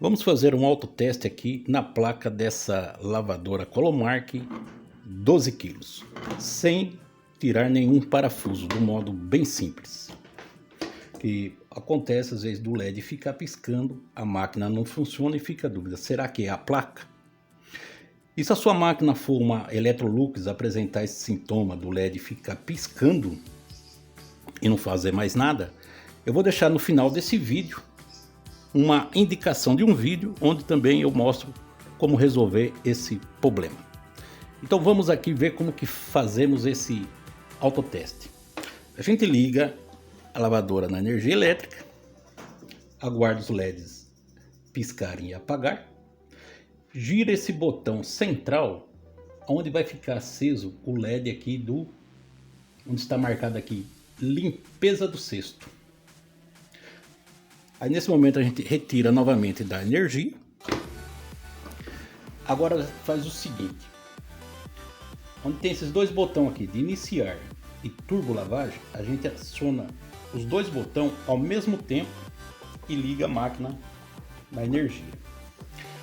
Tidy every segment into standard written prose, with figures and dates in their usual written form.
Vamos fazer um autoteste aqui na placa dessa lavadora Colomark 12 kg, sem tirar nenhum parafuso, do modo bem simples. Que acontece às vezes do LED ficar piscando, a máquina não funciona e fica a dúvida, será que é a placa? E se a sua máquina for uma Electrolux apresentar esse sintoma do LED ficar piscando e não fazer mais nada, eu vou deixar no final desse vídeo uma indicação de um vídeo onde também eu mostro como resolver esse problema. Então vamos aqui ver como que fazemos esse autoteste. A gente liga a lavadora na energia elétrica, aguarda os LEDs piscarem e apagar, gira esse botão central onde vai ficar aceso o LED aqui onde está marcado aqui limpeza do cesto. Aí nesse momento a gente retira novamente da energia. Agora faz o seguinte, onde tem esses dois botões aqui de iniciar e turbo lavagem, a gente aciona os dois botões ao mesmo tempo e liga a máquina na energia.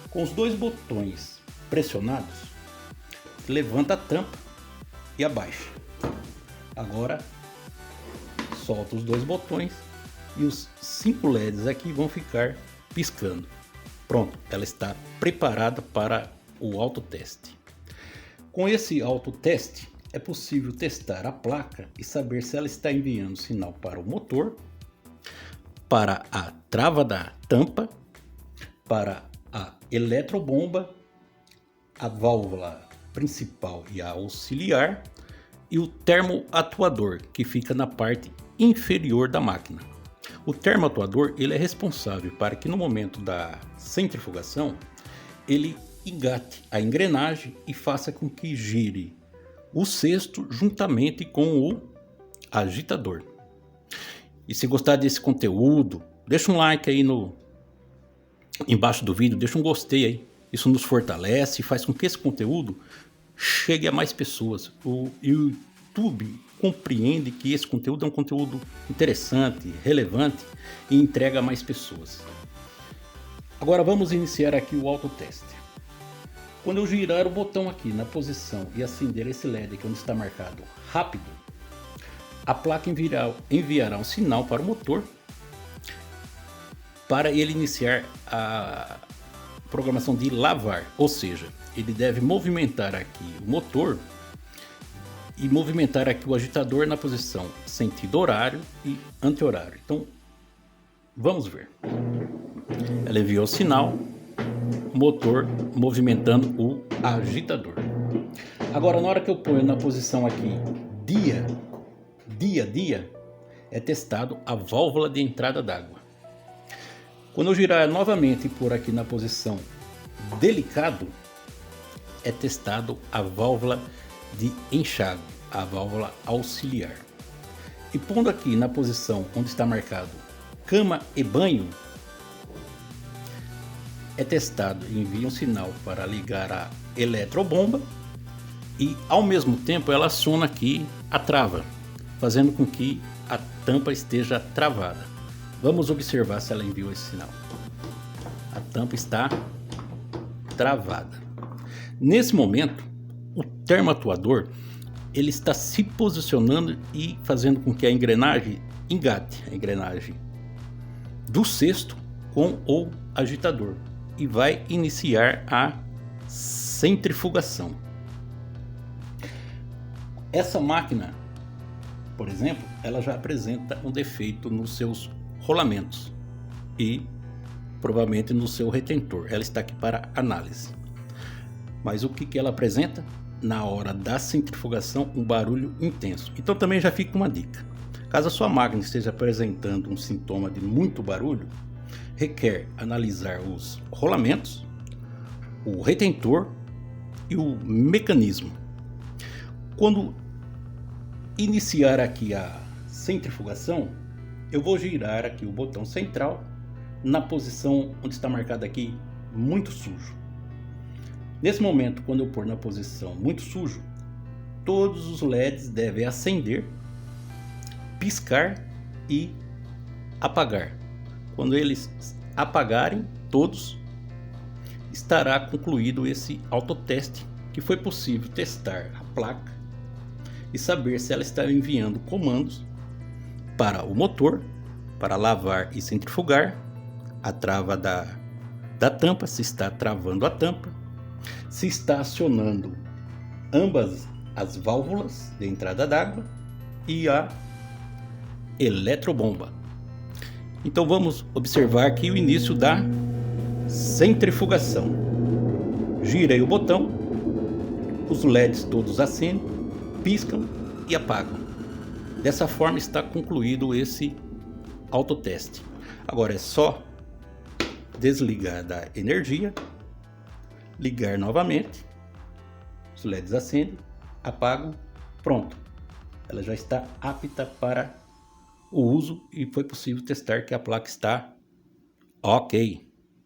Com os dois botões pressionados, levanta a tampa e abaixa. Agora solta os dois botões e os 5 LEDs aqui vão ficar piscando. Pronto, ela está preparada para o autoteste. Com esse autoteste é possível testar a placa e saber se ela está enviando sinal para o motor, para a trava da tampa, para a eletrobomba, a válvula principal e a auxiliar e o termoatuador, que fica na parte inferior da máquina. O termoatuador ele é responsável para que no momento da centrifugação ele engate a engrenagem e faça com que gire o cesto juntamente com o agitador. E se gostar desse conteúdo, deixa um like aí embaixo do vídeo, deixa um gostei aí. Isso nos fortalece e faz com que esse conteúdo chegue a mais pessoas. O YouTube compreende que esse conteúdo é um conteúdo interessante, relevante e entrega a mais pessoas. Agora vamos iniciar aqui o autoteste. Quando eu girar o botão aqui na posição e acender esse LED aqui onde está marcado rápido, a placa enviará um sinal para o motor para ele iniciar a programação de lavar, ou seja, ele deve movimentar aqui o motor e movimentar aqui o agitador na posição sentido horário e anti-horário. Então, vamos ver. Ela enviou o sinal, motor movimentando o agitador. Agora, na hora que eu ponho na posição aqui dia, é testado a válvula de entrada d'água. Quando eu girar novamente e pôr aqui na posição delicado, é testado a válvula de enxágue, a válvula auxiliar. E pondo aqui na posição onde está marcado cama e banho, é testado e envia um sinal para ligar a eletrobomba e ao mesmo tempo ela aciona aqui a trava, fazendo com que a tampa esteja travada. Vamos observar se ela enviou esse sinal. A tampa está travada. Nesse momento, o termoatuador ele está se posicionando e fazendo com que a engrenagem engate a engrenagem do cesto com o agitador e vai iniciar a centrifugação. Essa máquina, por exemplo, ela já apresenta um defeito nos seus rolamentos e provavelmente no seu retentor. Ela está aqui para análise. Mas o que ela apresenta? Na hora da centrifugação, um barulho intenso. Então também já fica uma dica. Caso a sua máquina esteja apresentando um sintoma de muito barulho, requer analisar os rolamentos, o retentor e o mecanismo. Quando iniciar aqui a centrifugação, eu vou girar aqui o botão central na posição onde está marcado aqui muito sujo. Nesse momento, quando eu pôr na posição muito sujo, todos os LEDs devem acender, piscar e apagar. Quando eles apagarem todos, estará concluído esse autoteste, que foi possível testar a placa e saber se ela está enviando comandos para o motor, para lavar e centrifugar, a trava da tampa, se está travando a tampa, se está acionando ambas as válvulas de entrada d'água e a eletrobomba. Então vamos observar aqui o início da centrifugação. Girei o botão, os LEDs todos acendem, piscam e apagam. Dessa forma está concluído esse autoteste. Agora é só desligar da energia, ligar novamente, os LEDs acendem, apagam, pronto. Ela já está apta para o uso e foi possível testar que a placa está ok.